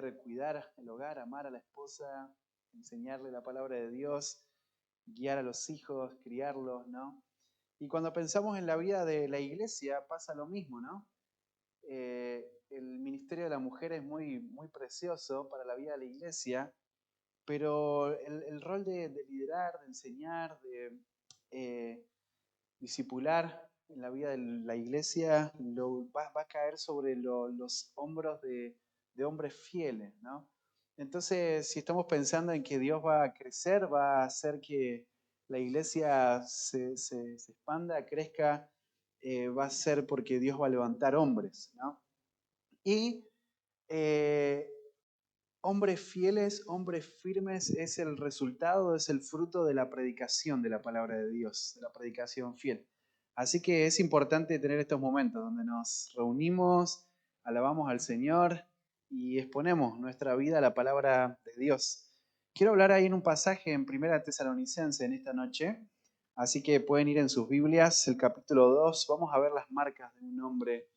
poder cuidar el hogar, amar a la esposa, enseñarle la palabra de Dios, guiar a los hijos, criarlos, ¿no? Y cuando pensamos en la vida de la iglesia pasa lo mismo, ¿no? El ministerio de la mujer es muy precioso para la vida de la iglesia, pero el rol de liderar, de enseñar, de discipular en la vida de la iglesia va a caer sobre los hombros de hombres fieles, ¿no? Entonces, si estamos pensando en que Dios va a crecer, va a hacer que la iglesia se expanda, crezca, va a ser porque Dios va a levantar hombres, ¿no? Y eh, hombres fieles, hombres firmes es el resultado, es el fruto de la predicación de la palabra de Dios, de la predicación fiel. Así que es importante tener estos momentos donde nos reunimos, alabamos al Señor y exponemos nuestra vida a la palabra de Dios. Quiero hablar ahí en un pasaje en Primera Tesalonicense en esta noche, así que pueden ir en sus Biblias, el capítulo 2, vamos a ver las marcas de un hombre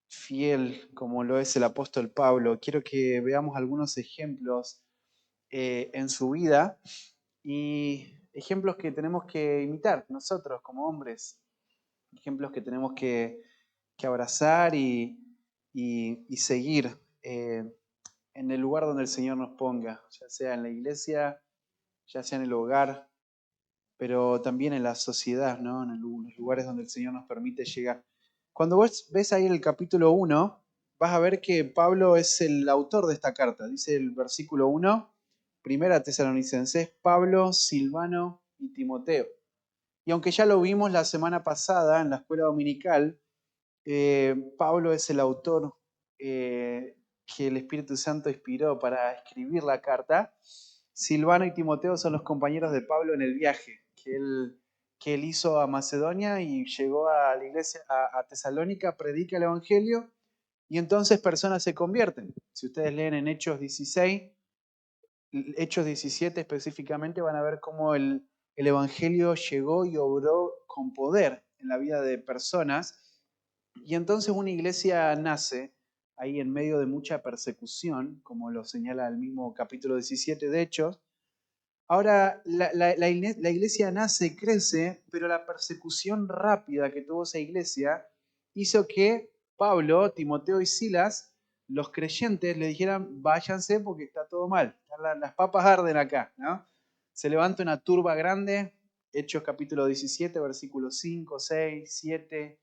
fiel como lo es el apóstol Pablo. Quiero que veamos algunos ejemplos en su vida y ejemplos que tenemos que imitar nosotros como hombres, ejemplos que tenemos que abrazar y seguir en el lugar donde el Señor nos ponga, ya sea en la iglesia, ya sea en el hogar, pero también en la sociedad, ¿no? En los lugares donde el Señor nos permite llegar. Cuando vos ves ahí el capítulo 1, vas a ver que Pablo es el autor de esta carta. Dice el versículo 1, Primera Tesalonicenses, Pablo, Silvano y Timoteo. Y aunque ya lo vimos la semana pasada en la escuela dominical, Pablo es el autor que el Espíritu Santo inspiró para escribir la carta. Silvano y Timoteo son los compañeros de Pablo en el viaje que él hizo a Macedonia y llegó a la iglesia, a Tesalónica, predica el Evangelio y entonces personas se convierten. Si ustedes leen en Hechos 16, Hechos 17 específicamente, van a ver cómo el Evangelio llegó y obró con poder en la vida de personas. Y entonces una iglesia nace ahí en medio de mucha persecución, como lo señala el mismo capítulo 17 de Hechos. Ahora, la iglesia nace, crece, pero la persecución rápida que tuvo esa iglesia hizo que Pablo, Timoteo y Silas, los creyentes, le dijeran, váyanse porque está todo mal, las papas arden acá, ¿no? Se levanta una turba grande, Hechos capítulo 17, versículos 5, 6, 7,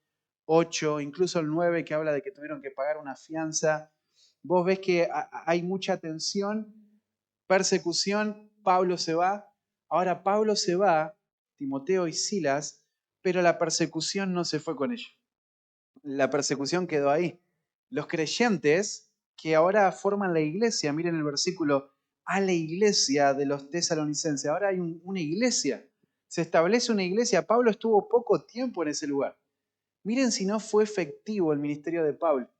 8, incluso el 9 que habla de que tuvieron que pagar una fianza. Vos ves que hay mucha tensión, persecución, Pablo se va. Ahora Pablo se va, Timoteo y Silas, pero la persecución no se fue con ellos. La persecución quedó ahí. Los creyentes que ahora forman la iglesia, miren el versículo, a la iglesia de los tesalonicenses. Ahora hay una iglesia, se establece una iglesia. Pablo estuvo poco tiempo en ese lugar. Miren si no fue efectivo el ministerio de Pablo.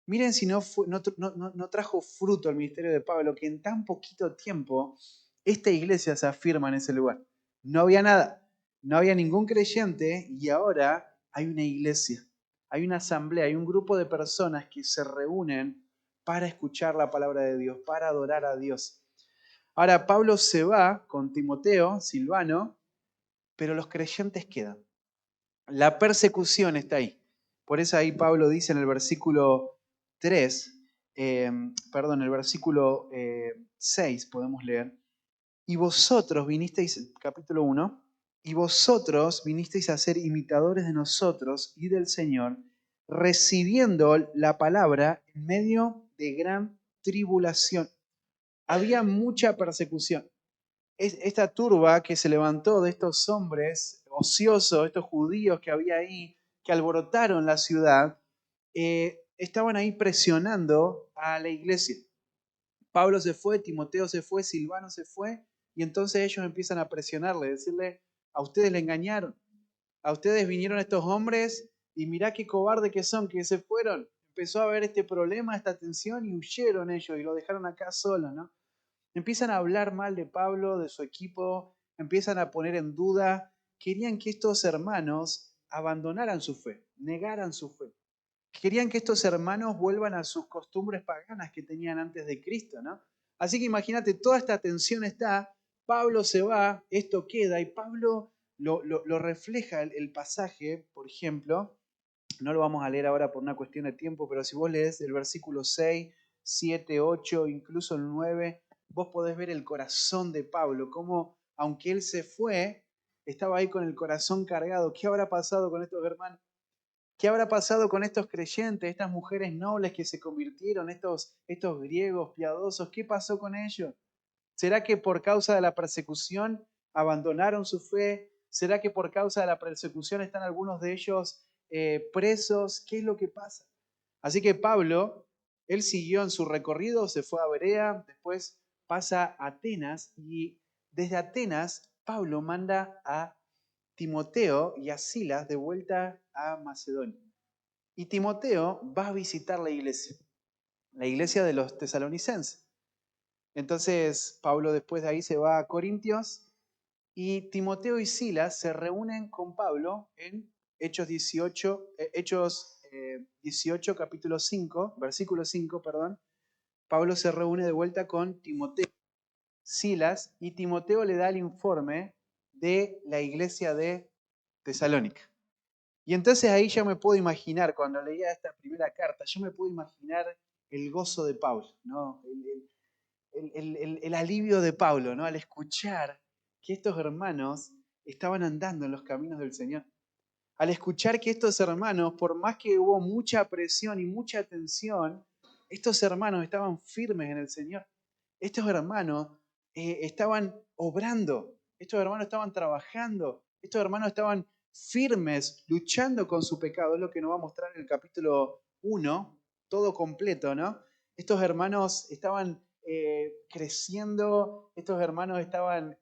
Miren si no trajo fruto el ministerio de Pablo, que en tan poquito tiempo esta iglesia se afirma en ese lugar. No había nada, no había ningún creyente y ahora hay una iglesia, hay una asamblea, hay un grupo de personas que se reúnen para escuchar la palabra de Dios, para adorar a Dios. Ahora Pablo se va con Timoteo, Silvano, pero los creyentes quedan. La persecución está ahí. Por eso ahí Pablo dice en el versículo 3, el versículo 6 podemos leer, y vosotros vinisteis, capítulo 1, y vosotros vinisteis a ser imitadores de nosotros y del Señor, recibiendo la palabra en medio de gran tribulación. Había mucha persecución. Esta turba que se levantó de estos hombres ociosos, estos judíos que había ahí, que alborotaron la ciudad, estaban ahí presionando a la iglesia. Pablo se fue, Timoteo se fue, Silvano se fue, y entonces ellos empiezan a presionarle, decirle, a ustedes le engañaron, a ustedes vinieron estos hombres y mirá qué cobarde que son, que se fueron. Empezó a haber este problema, esta tensión y huyeron ellos y lo dejaron acá solos, ¿no? Empiezan a hablar mal de Pablo, de su equipo, empiezan a poner en duda, querían que estos hermanos abandonaran su fe, negaran su fe. Querían que estos hermanos vuelvan a sus costumbres paganas que tenían antes de Cristo, ¿no? Así que imagínate, toda esta tensión está, Pablo se va, esto queda, y Pablo lo refleja el pasaje, por ejemplo, no lo vamos a leer ahora por una cuestión de tiempo, pero si vos lees el versículo 6, 7, 8, incluso el 9, vos podés ver el corazón de Pablo, cómo aunque él se fue, estaba ahí con el corazón cargado. ¿Qué habrá pasado con estos hermanos? ¿Qué habrá pasado con estos creyentes, estas mujeres nobles que se convirtieron, estos griegos piadosos? ¿Qué pasó con ellos? ¿Será que por causa de la persecución abandonaron su fe? ¿Será que por causa de la persecución están algunos de ellos presos? ¿Qué es lo que pasa? Así que Pablo, él siguió en su recorrido, se fue a Berea, después pasa a Atenas y desde Atenas Pablo manda a Timoteo y a Silas de vuelta a Macedonia. Y Timoteo va a visitar la iglesia de los tesalonicenses. Entonces Pablo después de ahí se va a Corintios y Timoteo y Silas se reúnen con Pablo en Hechos 18, 18 capítulo 5, versículo 5, perdón. Pablo se reúne de vuelta con Timoteo, Silas, y Timoteo le da el informe de la iglesia de Tesalónica. Y entonces ahí yo me puedo imaginar, cuando leía esta primera carta, yo me puedo imaginar el gozo de Pablo, ¿no? El alivio de Pablo, ¿no? Al escuchar que estos hermanos estaban andando en los caminos del Señor. Al escuchar que estos hermanos, por más que hubo mucha presión y mucha tensión, estos hermanos estaban firmes en el Señor. Estos hermanos estaban obrando, estos hermanos estaban trabajando, estos hermanos estaban firmes, luchando con su pecado. Es lo que nos va a mostrar en el capítulo 1, todo completo, ¿no? Estos hermanos estaban creciendo, estos hermanos estaban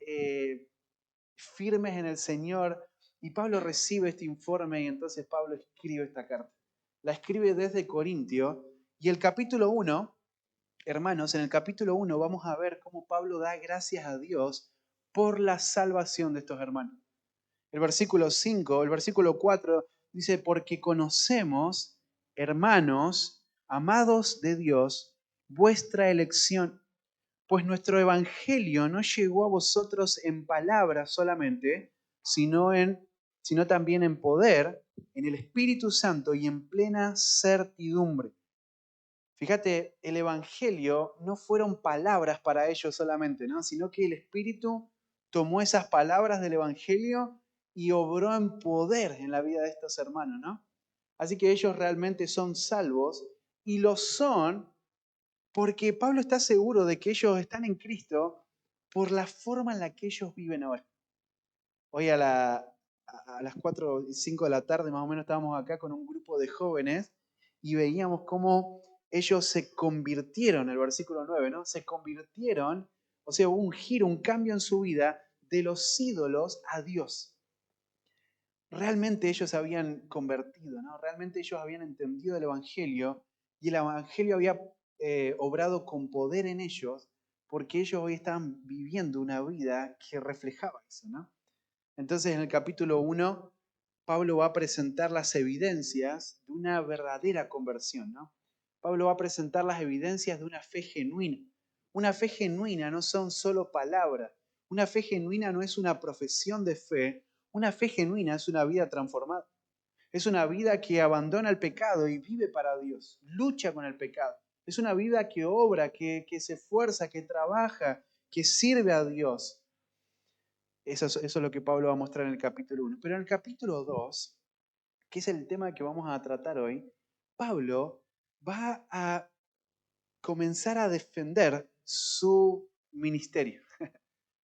firmes en el Señor. Y Pablo recibe este informe y entonces Pablo escribe esta carta. La escribe desde Corintio y el capítulo 1, hermanos, en el capítulo 1 vamos a ver cómo Pablo da gracias a Dios por la salvación de estos hermanos. El versículo 5, el versículo 4 dice, porque conocemos, hermanos, amados de Dios, vuestra elección, pues nuestro evangelio no llegó a vosotros en palabras solamente, sino, sino también en poder, en el Espíritu Santo y en plena certidumbre. Fíjate, el evangelio no fueron palabras para ellos solamente, ¿no? Sino que el Espíritu tomó esas palabras del evangelio y obró en poder en la vida de estos hermanos, ¿no? Así que ellos realmente son salvos y lo son porque Pablo está seguro de que ellos están en Cristo por la forma en la que ellos viven ahora. Hoy a las 4 y 5 de la tarde más o menos estábamos acá con un grupo de jóvenes y veíamos cómo ellos se convirtieron, el versículo 9, ¿no? Se convirtieron, o sea, hubo un giro, un cambio en su vida de los ídolos a Dios. Realmente ellos habían convertido, ¿no? Realmente ellos habían entendido el Evangelio y el Evangelio había obrado con poder en ellos porque ellos hoy estaban viviendo una vida que reflejaba eso, ¿no? Entonces en el capítulo 1, Pablo va a presentar las evidencias de una verdadera conversión, ¿no? Pablo va a presentar las evidencias de una fe genuina. Una fe genuina no son solo palabras. Una fe genuina no es una profesión de fe. Una fe genuina es una vida transformada. Es una vida que abandona el pecado y vive para Dios. Lucha con el pecado. Es una vida que obra, que se esfuerza, que trabaja, que sirve a Dios. Eso es lo que Pablo va a mostrar en el capítulo 1. Pero en el capítulo 2, que es el tema que vamos a tratar hoy, Pablo va a comenzar a defender su ministerio.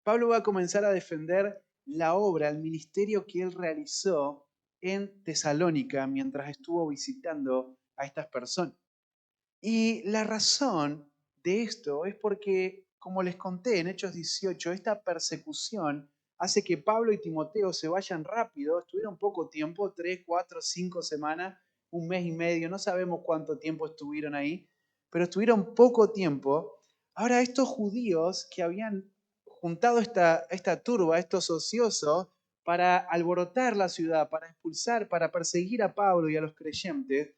Pablo va a comenzar a defender la obra, el ministerio que él realizó en Tesalónica mientras estuvo visitando a estas personas. Y la razón de esto es porque, como les conté en Hechos 18, esta persecución hace que Pablo y Timoteo se vayan rápido, estuvieron poco tiempo, 3, 4, 5 semanas, un mes y medio, no sabemos cuánto tiempo estuvieron ahí, pero estuvieron poco tiempo. Ahora estos judíos que habían juntado esta turba, estos ociosos, para alborotar la ciudad, para expulsar, para perseguir a Pablo y a los creyentes,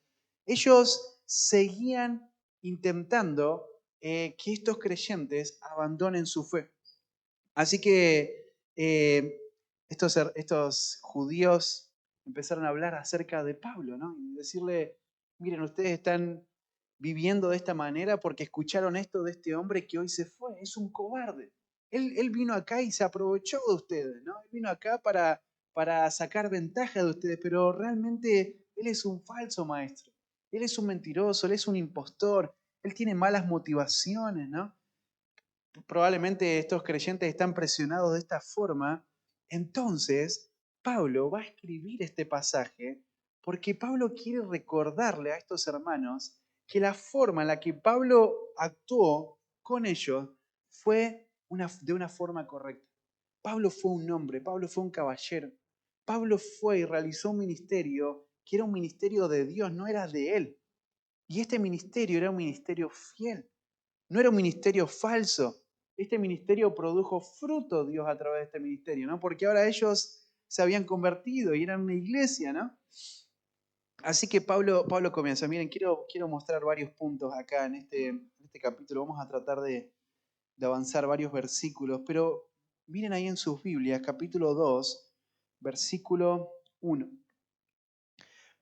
Ellos seguían intentando que estos creyentes abandonen su fe. Así que estos judíos empezaron a hablar acerca de Pablo, ¿no? Y decirle, miren, ustedes están viviendo de esta manera porque escucharon esto de este hombre que hoy se fue. Es un cobarde. Él vino acá y se aprovechó de ustedes, ¿no? Él vino acá para sacar ventaja de ustedes, pero realmente él es un falso maestro. Él es un mentiroso, él es un impostor, él tiene malas motivaciones, ¿no? Probablemente estos creyentes están presionados de esta forma. Entonces, Pablo va a escribir este pasaje porque Pablo quiere recordarle a estos hermanos que la forma en la que Pablo actuó con ellos fue de una forma correcta. Pablo fue un hombre, Pablo fue un caballero. Pablo fue y realizó un ministerio que era un ministerio de Dios, no era de él. Y este ministerio era un ministerio fiel. No era un ministerio falso. Este ministerio produjo fruto Dios a través de este ministerio, ¿no? Porque ahora ellos se habían convertido y eran una iglesia, ¿no? Así que Pablo comienza. Miren, quiero mostrar varios puntos acá en este capítulo. Vamos a tratar de avanzar varios versículos, pero miren ahí en sus Biblias, capítulo 2, versículo 1.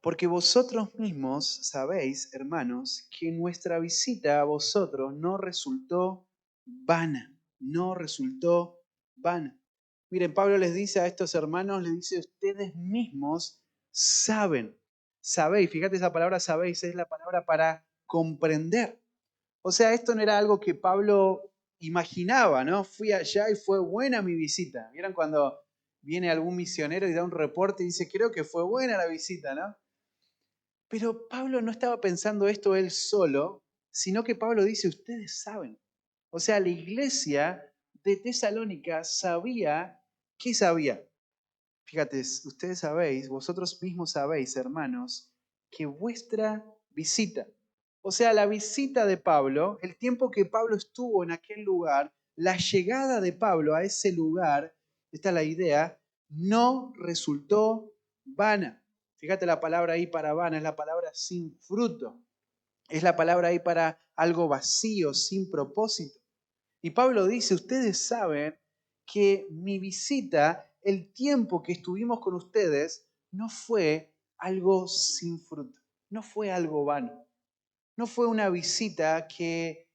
Porque vosotros mismos sabéis, hermanos, que nuestra visita a vosotros no resultó vana, no resultó vana. Miren, Pablo les dice a estos hermanos, les dice, ustedes mismos saben, sabéis, fíjate esa palabra sabéis, es la palabra para comprender. O sea, esto no era algo que Pablo imaginaba, ¿no? Fui allá y fue buena mi visita. ¿Vieron cuando viene algún misionero y da un reporte y dice, creo que fue buena la visita, ¿no? Pero Pablo no estaba pensando esto él solo, sino que Pablo dice, ustedes saben. O sea, la iglesia de Tesalónica sabía, ¿qué sabía? Fíjate, ustedes sabéis, vosotros mismos sabéis, hermanos, que vuestra visita, o sea, la visita de Pablo, el tiempo que Pablo estuvo en aquel lugar, la llegada de Pablo a ese lugar, esta es la idea, no resultó vana. Fíjate la palabra ahí para vana, es la palabra sin fruto. Es la palabra ahí para algo vacío, sin propósito. Y Pablo dice, ustedes saben que mi visita, el tiempo que estuvimos con ustedes, no fue algo sin fruto, no fue algo vano, no fue una visita que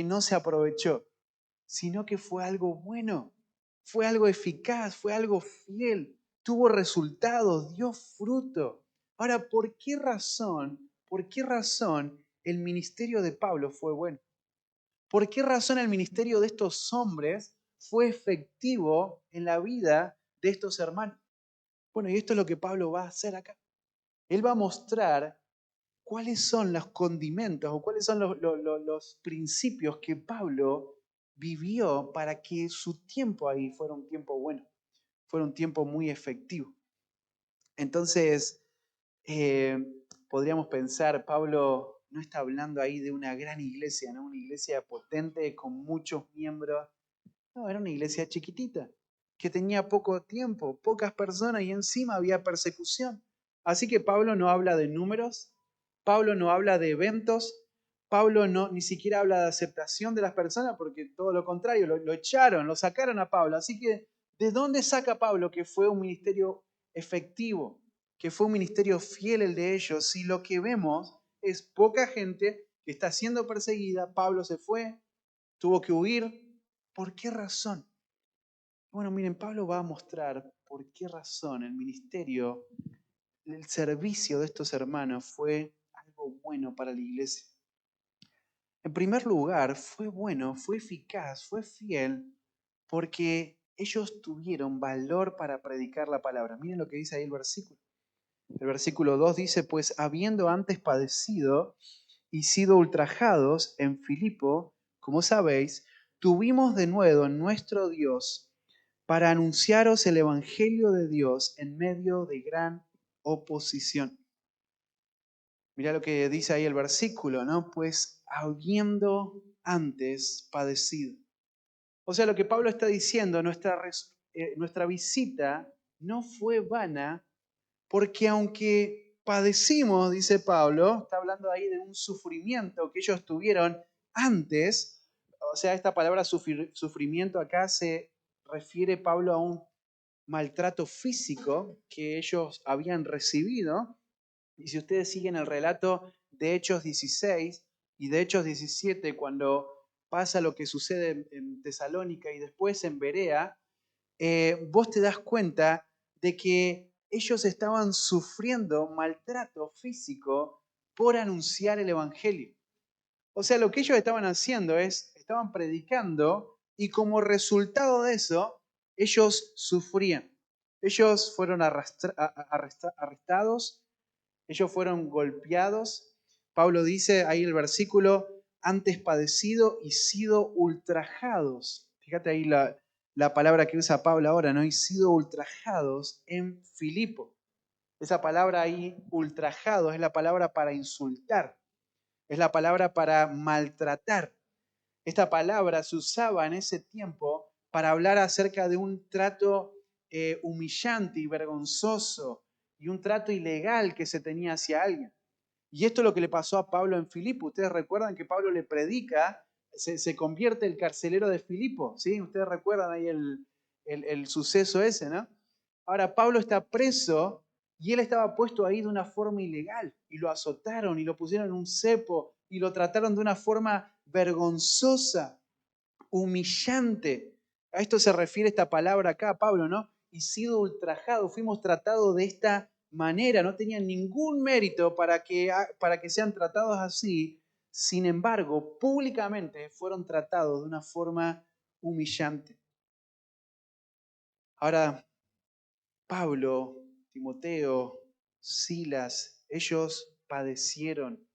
no se aprovechó, sino que fue algo bueno, fue algo eficaz, fue algo fiel, tuvo resultados, dio fruto. Ahora, por qué razón el ministerio de Pablo fue bueno? ¿Por qué razón el ministerio de estos hombres fue efectivo en la vida de estos hermanos? Bueno, y esto es lo que Pablo va a hacer acá. Él va a mostrar cuáles son los condimentos o cuáles son los principios que Pablo vivió para que su tiempo ahí fuera un tiempo bueno, fuera un tiempo muy efectivo. Entonces, eh, podríamos pensar, Pablo no está hablando ahí de una gran iglesia, ¿no? Una iglesia potente con muchos miembros. No, era una iglesia chiquitita, que tenía poco tiempo, pocas personas y encima había persecución. Así que Pablo no habla de números, Pablo no habla de eventos, Pablo no, ni siquiera habla de aceptación de las personas, porque todo lo contrario, lo echaron, lo sacaron a Pablo. Así que, ¿de dónde saca Pablo que fue un ministerio efectivo, que fue un ministerio fiel el de ellos? Si lo que vemos es poca gente que está siendo perseguida, Pablo se fue, tuvo que huir. ¿Por qué razón? Bueno, miren, Pablo va a mostrar por qué razón el ministerio, el servicio de estos hermanos fue algo bueno para la iglesia. En primer lugar, fue bueno, fue eficaz, fue fiel, porque ellos tuvieron valor para predicar la palabra. Miren lo que dice ahí el versículo. El versículo 2 dice, pues habiendo antes padecido y sido ultrajados en Filipo, como sabéis, tuvimos de nuevo en nuestro Dios para anunciaros el Evangelio de Dios en medio de gran oposición. Mirá lo que dice ahí el versículo, ¿no? Pues habiendo antes padecido. O sea, lo que Pablo está diciendo, nuestra visita no fue vana, porque aunque padecimos, dice Pablo, está hablando ahí de un sufrimiento que ellos tuvieron antes. O sea, esta palabra sufrimiento acá se refiere, Pablo, a un maltrato físico que ellos habían recibido. Y si ustedes siguen el relato de Hechos 16 y de Hechos 17, cuando pasa lo que sucede en Tesalónica y después en Berea, vos te das cuenta de que ellos estaban sufriendo maltrato físico por anunciar el Evangelio. O sea, lo que ellos estaban haciendo es, estaban predicando y como resultado de eso, ellos sufrían. Ellos fueron arrestados, ellos fueron golpeados. Pablo dice ahí el versículo, antes padecido y sido ultrajados. Fíjate ahí la palabra que usa Pablo ahora, ¿no? Y sido ultrajados en Filipo. Esa palabra ahí, ultrajados, es la palabra para insultar, es la palabra para maltratar. Esta palabra se usaba en ese tiempo para hablar acerca de un trato humillante y vergonzoso y un trato ilegal que se tenía hacia alguien. Y esto es lo que le pasó a Pablo en Filipo. Ustedes recuerdan que Pablo le predica, se convierte el carcelero de Filipo, ¿sí? Ustedes recuerdan ahí el suceso ese, ¿no? Ahora, Pablo está preso y él estaba puesto ahí de una forma ilegal y lo azotaron y lo pusieron en un cepo y lo trataron de una forma vergonzosa, humillante. A esto se refiere esta palabra acá, Pablo, ¿no? Y sido ultrajado, fuimos tratados de esta manera, no tenían ningún mérito para que sean tratados así. Sin embargo, públicamente fueron tratados de una forma humillante. Ahora, Pablo, Timoteo, Silas, ellos padecieron,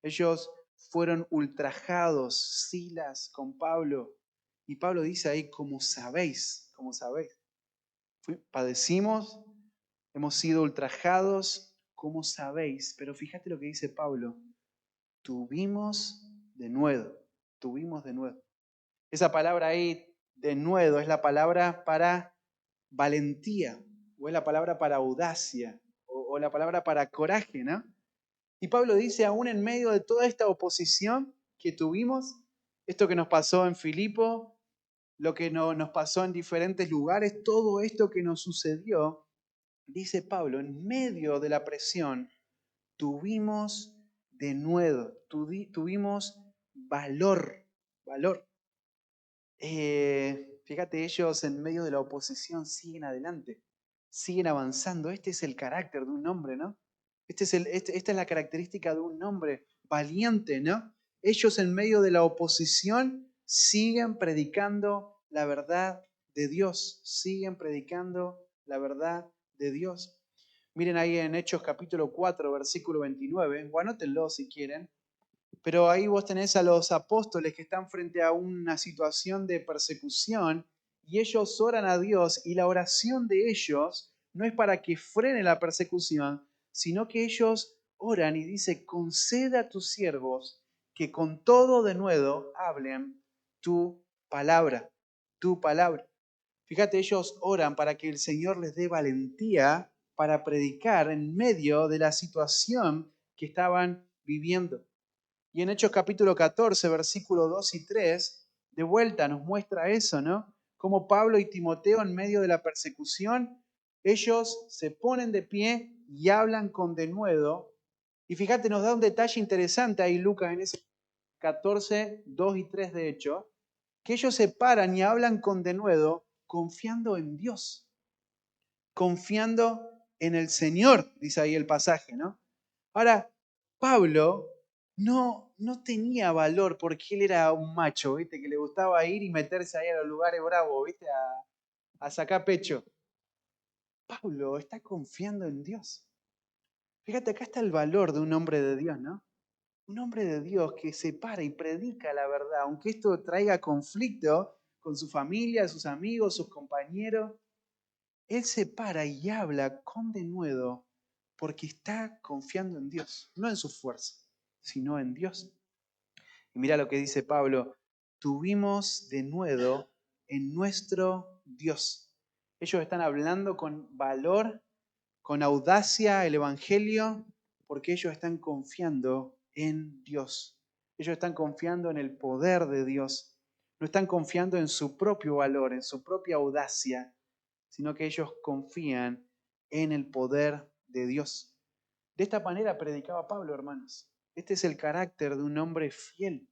ellos fueron ultrajados, Silas con Pablo. Y Pablo dice ahí, como sabéis, padecimos, hemos sido ultrajados, como sabéis. Pero fíjate lo que dice Pablo, tuvimos de nuevo, tuvimos de nuevo. Esa palabra ahí, de nuevo, es la palabra para valentía, o es la palabra para audacia, o la palabra para coraje, ¿no? Y Pablo dice, aún en medio de toda esta oposición que tuvimos, esto que nos pasó en Filipo, lo que nos pasó en diferentes lugares, todo esto que nos sucedió, dice Pablo, en medio de la presión, tuvimos de nuevo, tuvimos valor. Fíjate, ellos en medio de la oposición siguen adelante, siguen avanzando. Este es el carácter de un hombre, ¿no? Esta es la característica de un hombre valiente, ¿no? Ellos en medio de la oposición siguen predicando la verdad de Dios, siguen predicando la verdad de Dios. Miren ahí en Hechos capítulo 4, versículo 29, o anótenlo si quieren. Pero ahí vos tenés a los apóstoles que están frente a una situación de persecución y ellos oran a Dios y la oración de ellos no es para que frene la persecución, sino que ellos oran y dice, concede a tus siervos que con todo de nuevo hablen tu palabra, tu palabra. Fíjate, ellos oran para que el Señor les dé valentía para predicar en medio de la situación que estaban viviendo. Y en Hechos capítulo 14, versículos 2 y 3, de vuelta nos muestra eso, ¿no? Como Pablo y Timoteo en medio de la persecución, ellos se ponen de pie y hablan con denuedo. Y fíjate, nos da un detalle interesante ahí Lucas en ese 14, 2 y 3 de hecho, que ellos se paran y hablan con denuedo confiando en Dios, confiando en el Señor, dice ahí el pasaje, ¿no? Ahora, Pablo no tenía valor porque él era un macho, ¿viste? Que le gustaba ir y meterse ahí a los lugares bravos, ¿viste? A sacar pecho. Pablo está confiando en Dios. Fíjate, acá está el valor de un hombre de Dios, ¿no? Un hombre de Dios que se para y predica la verdad, aunque esto traiga conflicto con su familia, sus amigos, sus compañeros. Él se para y habla con denuedo porque está confiando en Dios, no en su fuerza, sino en Dios. Y mira lo que dice Pablo, tuvimos denuedo en nuestro Dios. Ellos están hablando con valor, con audacia el Evangelio, porque ellos están confiando en Dios. Ellos están confiando en el poder de Dios. No están confiando en su propio valor, en su propia audacia, sino que ellos confían en el poder de Dios. De esta manera predicaba Pablo, hermanos. Este es el carácter de un hombre fiel.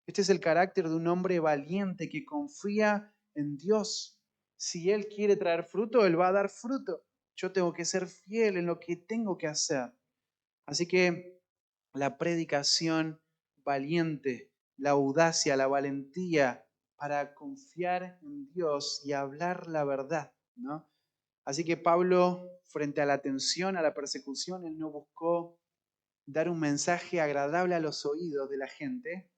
Este es el carácter de un hombre valiente que confía en Dios. Si Él quiere traer fruto, Él va a dar fruto. Yo tengo que ser fiel en lo que tengo que hacer. Así que la predicación valiente, la audacia, la valentía para confiar en Dios y hablar la verdad, ¿no? Así que Pablo, frente a la tensión, a la persecución, él no buscó dar un mensaje agradable a los oídos de la gente.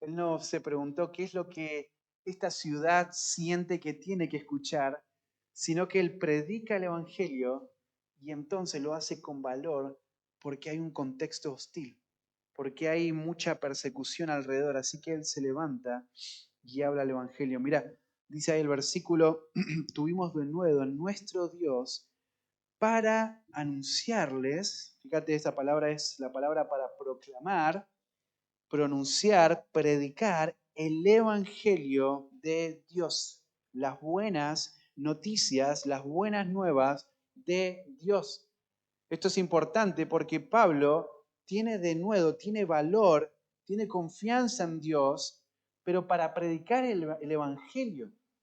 Él no se preguntó qué es lo que esta ciudad siente que tiene que escuchar, sino que él predica el Evangelio y entonces lo hace con valor porque hay un contexto hostil, porque hay mucha persecución alrededor. Así que él se levanta y habla el Evangelio. Mira, dice ahí el versículo, tuvimos de nuevo en nuestro Dios para anunciarles, fíjate, esta palabra es la palabra para proclamar, pronunciar, predicar el Evangelio de Dios, las buenas noticias, las buenas nuevas de Dios. Esto es importante porque Pablo tiene denuedo, tiene valor, tiene confianza en Dios, pero para predicar el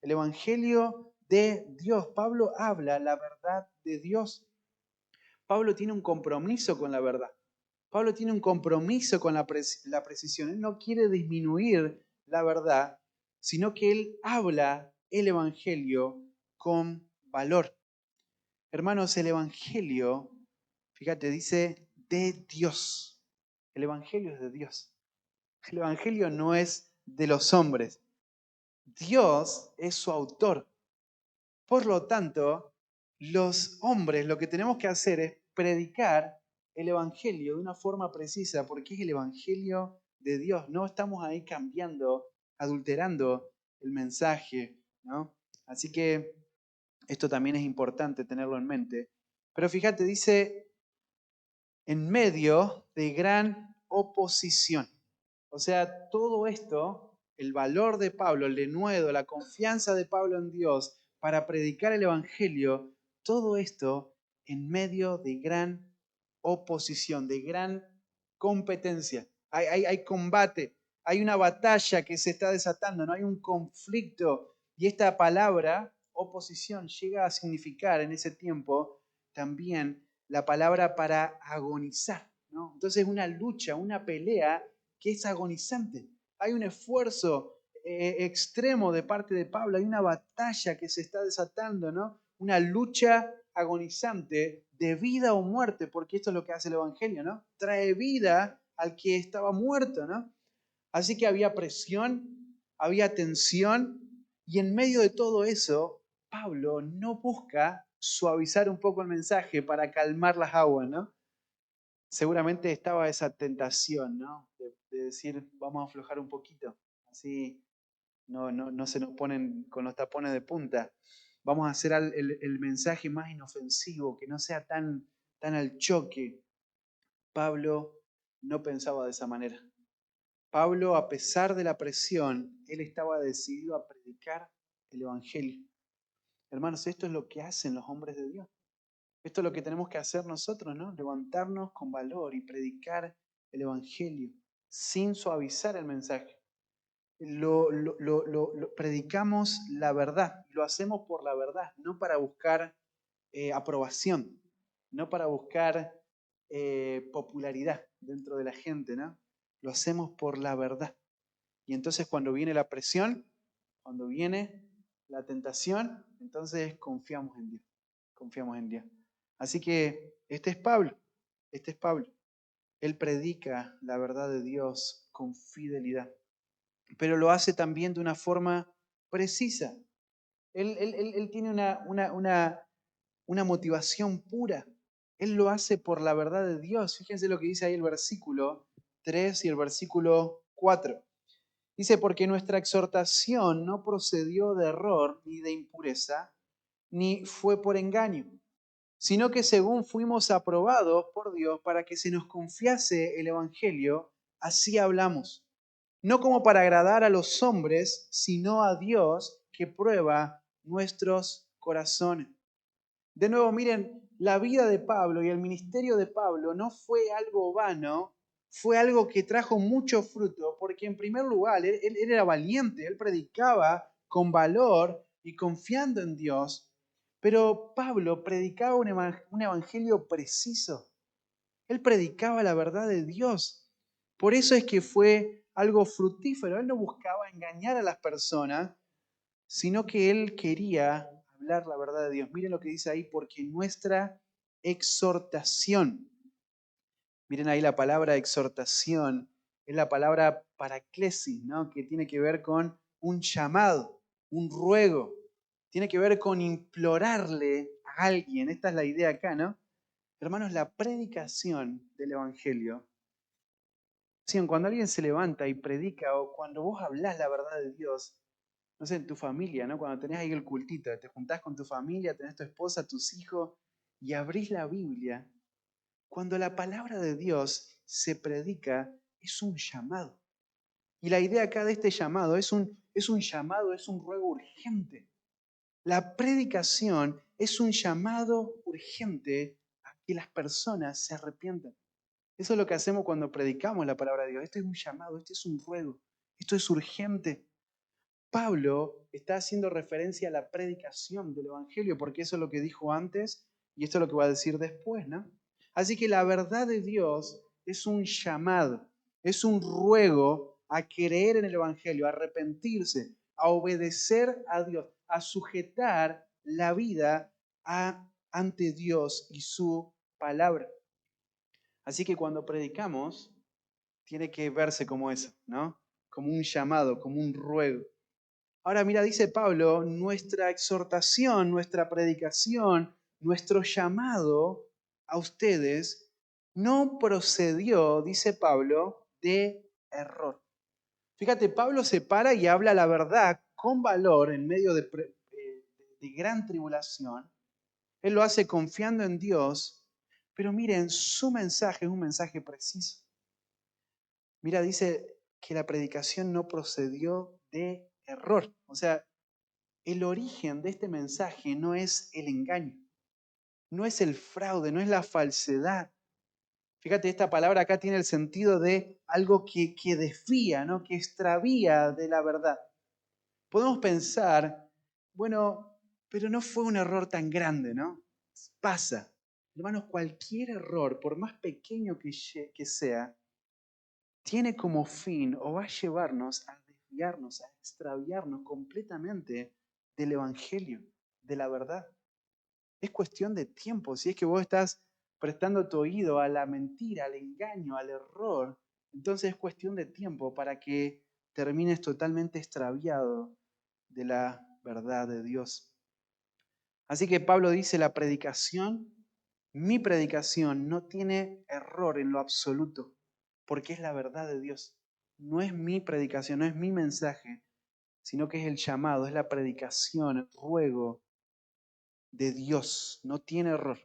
Evangelio de Dios, Pablo habla la verdad de Dios. Pablo tiene un compromiso con la verdad. Pablo tiene un compromiso con la precisión. Él no quiere disminuir la verdad, sino que él habla el Evangelio con valor. Hermanos, el Evangelio, fíjate, dice de Dios. El Evangelio es de Dios. El Evangelio no es de los hombres. Dios es su autor. Por lo tanto, los hombres lo que tenemos que hacer es predicar el Evangelio de una forma precisa, porque es el Evangelio de Dios. No estamos ahí cambiando, adulterando el mensaje, ¿no? Así que esto también es importante tenerlo en mente. Pero fíjate, dice, en medio de gran oposición. O sea, todo esto, el valor de Pablo, el denuedo, la confianza de Pablo en Dios para predicar el Evangelio, todo esto en medio de gran oposición, de gran competencia. Hay combate, hay una batalla que se está desatando, no hay un conflicto. Y esta palabra, oposición, llega a significar en ese tiempo también la palabra para agonizar, ¿no? Entonces una lucha, una pelea que es agonizante. Hay un esfuerzo extremo de parte de Pablo, hay una batalla que se está desatando, ¿no? Una lucha agonizante de vida o muerte, porque esto es lo que hace el Evangelio, ¿no? Trae vida al que estaba muerto, ¿no? Así que había presión, había tensión, y en medio de todo eso, Pablo no busca suavizar un poco el mensaje para calmar las aguas, ¿no? Seguramente estaba esa tentación, ¿no? De decir, vamos a aflojar un poquito, así no se nos ponen con los tapones de punta. Vamos a hacer el mensaje más inofensivo, que no sea tan al choque. Pablo no pensaba de esa manera. Pablo, a pesar de la presión, él estaba decidido a predicar el Evangelio. Hermanos, esto es lo que hacen los hombres de Dios. Esto es lo que tenemos que hacer nosotros, ¿no? Levantarnos con valor y predicar el Evangelio sin suavizar el mensaje. Predicamos la verdad, lo hacemos por la verdad, no para buscar aprobación, no para buscar popularidad dentro de la gente, ¿no? Lo hacemos por la verdad. Y entonces cuando viene la presión, cuando viene la tentación, entonces confiamos en Dios, confiamos en Dios. Así que este es Pablo, este es Pablo. Él predica la verdad de Dios con fidelidad, pero lo hace también de una forma precisa. Él tiene una motivación pura. Él lo hace por la verdad de Dios. Fíjense lo que dice ahí el versículo 3 y el versículo 4. Dice, porque nuestra exhortación no procedió de error ni de impureza, ni fue por engaño. sino que según fuimos aprobados por Dios para que se nos confiase el Evangelio, así hablamos. No como para agradar a los hombres, sino a Dios que prueba nuestros corazones. De nuevo, miren, la vida de Pablo y el ministerio de Pablo no fue algo vano, fue algo que trajo mucho fruto, porque en primer lugar, él era valiente, él predicaba con valor y confiando en Dios, pero Pablo predicaba un evangelio preciso. Él predicaba la verdad de Dios. Por eso es que fue algo fructífero. Él no buscaba engañar a las personas, sino que él quería hablar la verdad de Dios. Miren lo que dice ahí, porque nuestra exhortación, miren ahí la palabra exhortación, es la palabra paraclesis, ¿no? Que tiene que ver con un llamado, un ruego, tiene que ver con implorarle a alguien. Esta es la idea acá, ¿no? Hermanos, la predicación del Evangelio, sí, cuando alguien se levanta y predica o cuando vos hablás la verdad de Dios, no sé, en tu familia, ¿no? Cuando tenés ahí el cultito, te juntás con tu familia, tenés tu esposa, tus hijos y abrís la Biblia. Cuando la palabra de Dios se predica, es un llamado. Y la idea acá de este llamado es un llamado, es un ruego urgente. La predicación es un llamado urgente a que las personas se arrepientan. Eso es lo que hacemos cuando predicamos la palabra de Dios. Esto es un llamado, esto es un ruego, esto es urgente. Pablo está haciendo referencia a la predicación del Evangelio, porque eso es lo que dijo antes y esto es lo que va a decir después, ¿no? Así que la verdad de Dios es un llamado, es un ruego a creer en el Evangelio, a arrepentirse, a obedecer a Dios, a sujetar la vida ante Dios y su palabra. Así que cuando predicamos, tiene que verse como eso, ¿no? Como un llamado, como un ruego. Ahora mira, dice Pablo, nuestra exhortación, nuestra predicación, nuestro llamado a ustedes no procedió, dice Pablo, de error. Fíjate, Pablo se para y habla la verdad con valor en medio de gran tribulación. Él lo hace confiando en Dios, pero miren, su mensaje es un mensaje preciso. Mira, dice que la predicación no procedió de error. O sea, el origen de este mensaje no es el engaño, no es el fraude, no es la falsedad. Fíjate, esta palabra acá tiene el sentido de algo que desvía, ¿no? Que extravía de la verdad. Podemos pensar, bueno, pero no fue un error tan grande, ¿no? Pasa. Hermanos, cualquier error, por más pequeño que sea, tiene como fin o va a llevarnos a desviarnos, a extraviarnos completamente del Evangelio, de la verdad. Es cuestión de tiempo. Si es que vos estás prestando tu oído a la mentira, al engaño, al error, entonces es cuestión de tiempo para que termines totalmente extraviado de la verdad de Dios. Así que Pablo dice, la predicación, mi predicación no tiene error en lo absoluto, porque es la verdad de Dios. No es mi predicación, no es mi mensaje, sino que es el llamado, es la predicación, el ruego de Dios. No tiene error.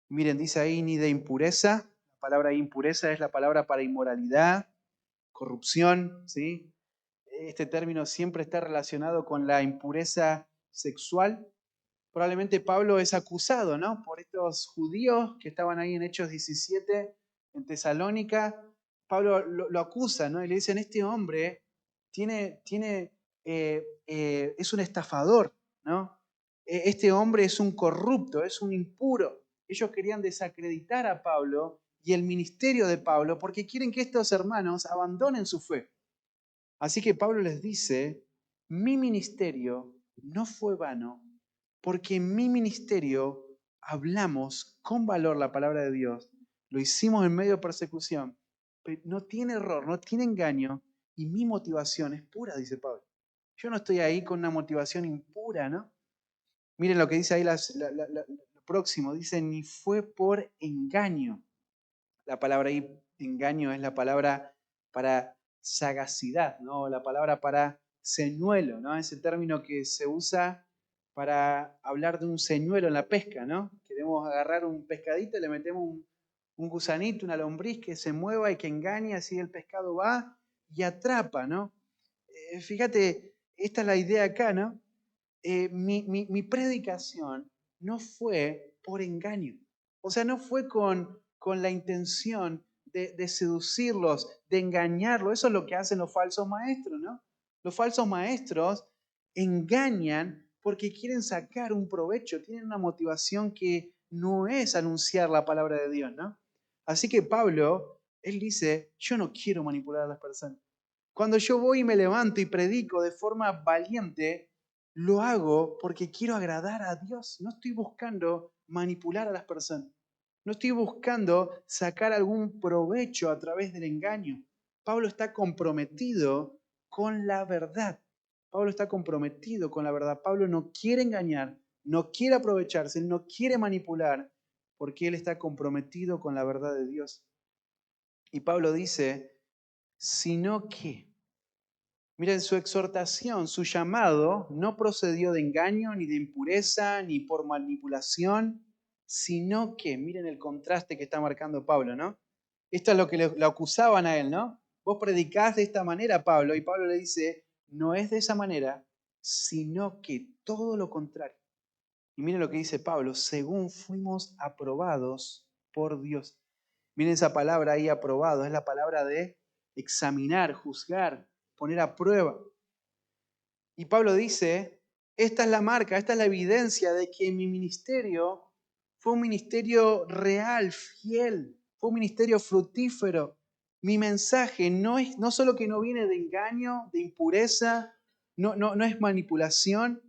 Miren, dice ahí ni de impureza. La palabra impureza es la palabra para inmoralidad, corrupción, ¿sí? Este término siempre está relacionado con la impureza sexual. Probablemente Pablo es acusado, ¿no? Por estos judíos que estaban ahí en Hechos 17, en Tesalónica. Pablo lo acusa, ¿no? Y le dicen, este hombre es un estafador, ¿no? Este hombre es un corrupto, es un impuro. Ellos querían desacreditar a Pablo y el ministerio de Pablo porque quieren que estos hermanos abandonen su fe. Así que Pablo les dice, mi ministerio no fue vano, porque en mi ministerio hablamos con valor la palabra de Dios, lo hicimos en medio de persecución, pero no tiene error, no tiene engaño, y mi motivación es pura, dice Pablo. Yo no estoy ahí con una motivación impura, ¿no? Miren lo que dice ahí lo próximo, dice, ni fue por engaño. La palabra ahí, engaño, es la palabra para sagacidad, ¿no? La palabra para señuelo, ¿no? Ese término que se usa para hablar de un señuelo en la pesca, ¿no? Que Queremos agarrar un pescadito, le metemos un gusanito, una lombriz que se mueva y que engañe, así el pescado va y atrapa, ¿no? Fíjate, esta es la idea acá, ¿no? Mi predicación no fue por engaño. O sea, no fue con la intención de seducirlos, de engañarlos. Eso es lo que hacen los falsos maestros, ¿no? Los falsos maestros engañan porque quieren sacar un provecho, tienen una motivación que no es anunciar la palabra de Dios, ¿no? Así que Pablo, él dice, yo no quiero manipular a las personas. Cuando yo voy y me levanto y predico de forma valiente, lo hago porque quiero agradar a Dios. No estoy buscando manipular a las personas. No estoy buscando sacar algún provecho a través del engaño. Pablo está comprometido con la verdad. Pablo está comprometido con la verdad. Pablo no quiere engañar, no quiere aprovecharse, no quiere manipular, porque él está comprometido con la verdad de Dios. Y Pablo dice, sino que, miren, su exhortación, su llamado, no procedió de engaño, ni de impureza, ni por manipulación, sino que, miren el contraste que está marcando Pablo, ¿no? Esto es lo que le acusaban a él, ¿no? Vos predicás de esta manera, Pablo, y Pablo le dice, no es de esa manera, sino que todo lo contrario. Y miren lo que dice Pablo, según fuimos aprobados por Dios. Miren esa palabra ahí, aprobado, es la palabra de examinar, juzgar, poner a prueba. Y Pablo dice, esta es la marca, esta es la evidencia de que mi ministerio fue un ministerio real, fiel, fue un ministerio fructífero. Mi mensaje no solo que no viene de engaño, de impureza, no es manipulación,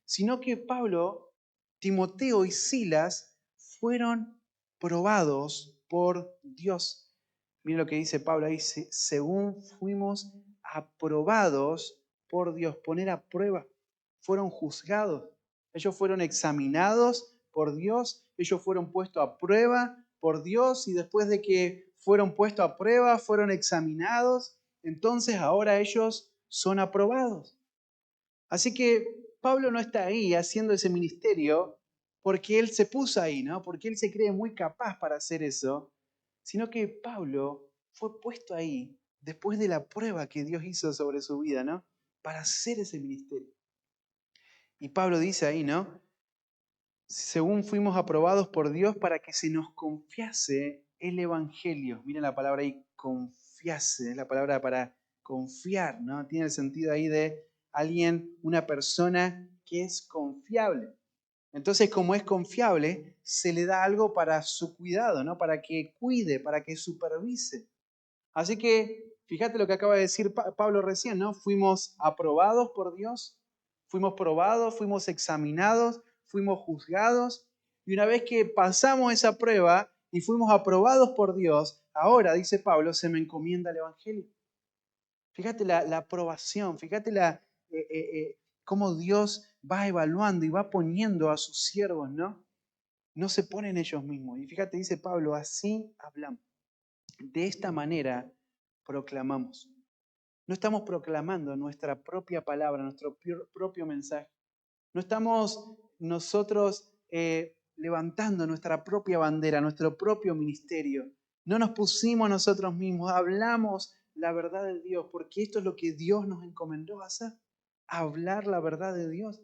sino que Pablo, Timoteo y Silas fueron probados por Dios. Miren lo que dice Pablo ahí, según fuimos aprobados por Dios, poner a prueba, fueron juzgados, ellos fueron examinados por Dios, ellos fueron puestos a prueba por Dios y después de que fueron puestos a prueba, fueron examinados, entonces ahora ellos son aprobados. Así que Pablo no está ahí haciendo ese ministerio porque él se puso ahí, ¿no? Porque él se cree muy capaz para hacer eso, sino que Pablo fue puesto ahí después de la prueba que Dios hizo sobre su vida, ¿no? Para hacer ese ministerio. Y Pablo dice ahí, ¿no? Según fuimos aprobados por Dios para que se nos confiase el Evangelio. Miren la palabra ahí, confiase, es la palabra para confiar, ¿no? Tiene el sentido ahí de alguien, una persona que es confiable. Entonces, como es confiable, se le da algo para su cuidado, ¿no? Para que cuide, para que supervise. Así que, fíjate lo que acaba de decir Pablo recién, ¿no? Fuimos aprobados por Dios, fuimos probados, fuimos examinados, fuimos juzgados, y una vez que pasamos esa prueba y fuimos aprobados por Dios, ahora, dice Pablo, se me encomienda el Evangelio. Fíjate la aprobación, fíjate cómo Dios va evaluando y va poniendo a sus siervos, ¿no? No se ponen ellos mismos. Y fíjate, dice Pablo, así hablamos. De esta manera proclamamos. No estamos proclamando nuestra propia palabra, nuestro propio mensaje. No estamos nosotros levantando nuestra propia bandera, nuestro propio ministerio. No nos pusimos nosotros mismos, hablamos la verdad de Dios, porque esto es lo que Dios nos encomendó hacer, hablar la verdad de Dios.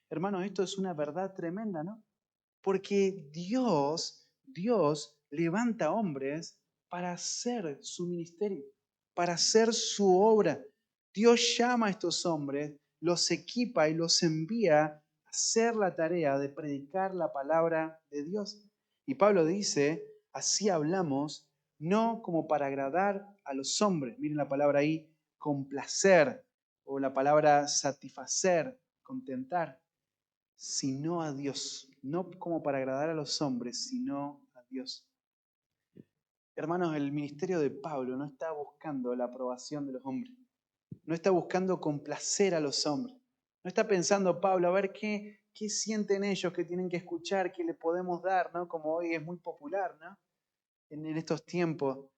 Hermanos, esto es una verdad tremenda, ¿no? Porque Dios levanta hombres para hacer su ministerio, para hacer su obra. Dios llama a estos hombres, los equipa y los envía a hacer la tarea de predicar la palabra de Dios. Y Pablo dice, así hablamos, no como para agradar a los hombres. Miren la palabra ahí, complacer, o la palabra satisfacer, contentar, sino a Dios, no como para agradar a los hombres, sino a Dios. Hermanos, el ministerio de Pablo no está buscando la aprobación de los hombres, no está buscando complacer a los hombres, no está pensando Pablo, a ver qué sienten ellos que tienen que escuchar, qué le podemos dar, ¿no? Como hoy es muy popular, ¿no? En estos tiempos.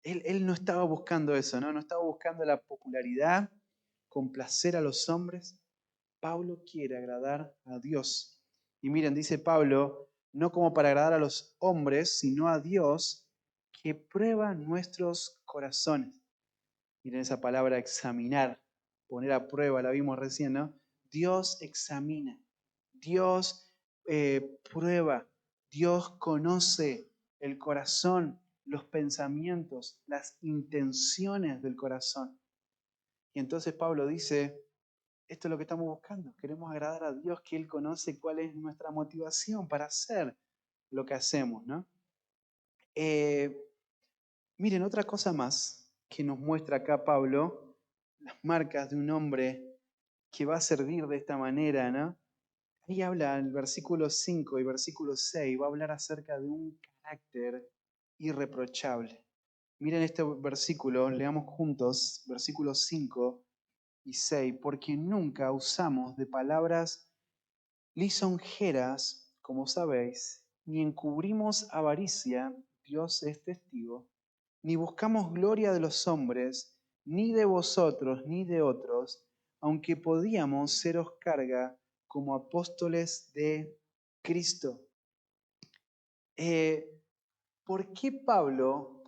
Él no estaba buscando eso, ¿no? No estaba buscando la popularidad, complacer a los hombres. Pablo quiere agradar a Dios. Y miren, dice Pablo, no como para agradar a los hombres, sino a Dios, que prueba nuestros corazones. Miren esa palabra examinar, poner a prueba, la vimos recién, ¿no? Dios examina, Dios prueba, Dios conoce el corazón, los pensamientos, las intenciones del corazón. Y entonces Pablo dice, esto es lo que estamos buscando, queremos agradar a Dios, que Él conoce cuál es nuestra motivación para hacer lo que hacemos, ¿no? Eh, Miren, otra cosa más que nos muestra acá Pablo, las marcas de un hombre que va a servir de esta manera, ¿no? Ahí habla el versículo 5 y versículo 6, va a hablar acerca de un carácter irreprochable. Miren este versículo, leamos juntos, versículos 5 y 6, porque nunca usamos de palabras lisonjeras, como sabéis, ni encubrimos avaricia, Dios es testigo, ni buscamos gloria de los hombres, ni de vosotros, ni de otros, aunque podíamos seros carga como apóstoles de Cristo. Eh, por qué Pablo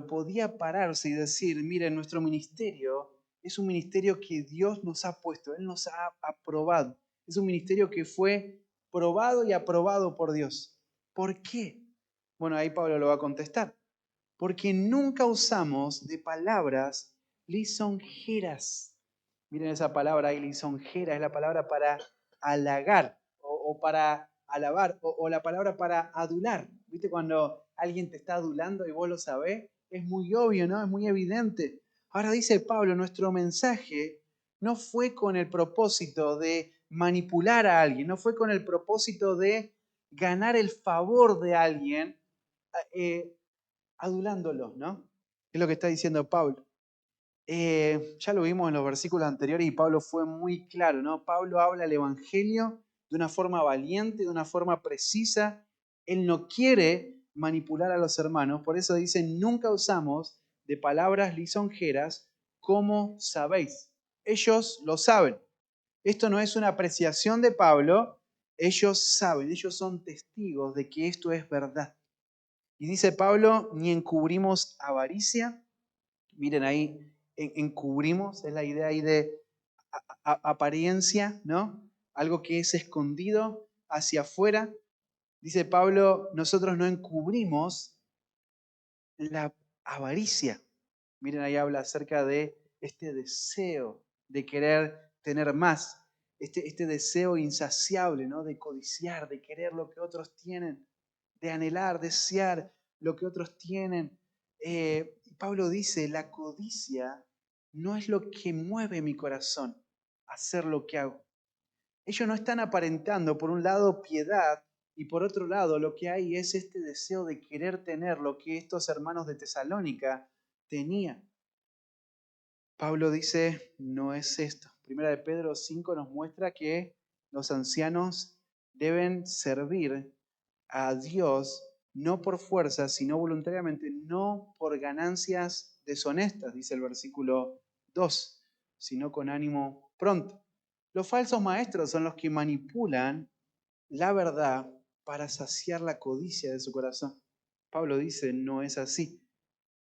podía pararse y decir, miren, nuestro ministerio es un ministerio que Dios nos ha puesto, Él nos ha aprobado? Es un ministerio que fue probado y aprobado por Dios. ¿Por qué? Bueno, ahí Pablo lo va a contestar. Porque nunca usamos de palabras lisonjeras. Miren esa palabra ahí, lisonjera, es la palabra para halagar o para alabar o la palabra para adular. ¿Viste cuando alguien te está adulando y vos lo sabés? Es muy obvio, ¿no? Es muy evidente. Ahora dice Pablo, nuestro mensaje no fue con el propósito de manipular a alguien, no fue con el propósito de ganar el favor de alguien, adulándolos, ¿no? Es lo que está diciendo Pablo. Ya lo vimos en los versículos anteriores y Pablo fue muy claro, ¿no? Pablo habla el Evangelio de una forma valiente, de una forma precisa. Él no quiere manipular a los hermanos, por eso dice, nunca usamos de palabras lisonjeras, como sabéis. Ellos lo saben. Esto no es una apreciación de Pablo, ellos saben, ellos son testigos de que esto es verdad. Y dice Pablo, ni encubrimos avaricia. Miren ahí, encubrimos, es la idea ahí de apariencia, ¿no? Algo que es escondido hacia afuera. Dice Pablo, nosotros no encubrimos la avaricia. Miren, ahí habla acerca de este deseo de querer tener más, este deseo insaciable, ¿no? De codiciar, de querer lo que otros tienen, de anhelar, desear lo que otros tienen. Pablo dice, la codicia no es lo que mueve mi corazón a hacer lo que hago. Ellos no están aparentando, por un lado, piedad, y por otro lado, lo que hay es este deseo de querer tener lo que estos hermanos de Tesalónica tenían. Pablo dice, no es esto. Primera de Pedro 5 nos muestra que los ancianos deben servir a Dios no por fuerza, sino voluntariamente, no por ganancias deshonestas, dice el versículo 2, sino con ánimo pronto. Los falsos maestros son los que manipulan la verdad para saciar la codicia de su corazón. Pablo dice, no es así.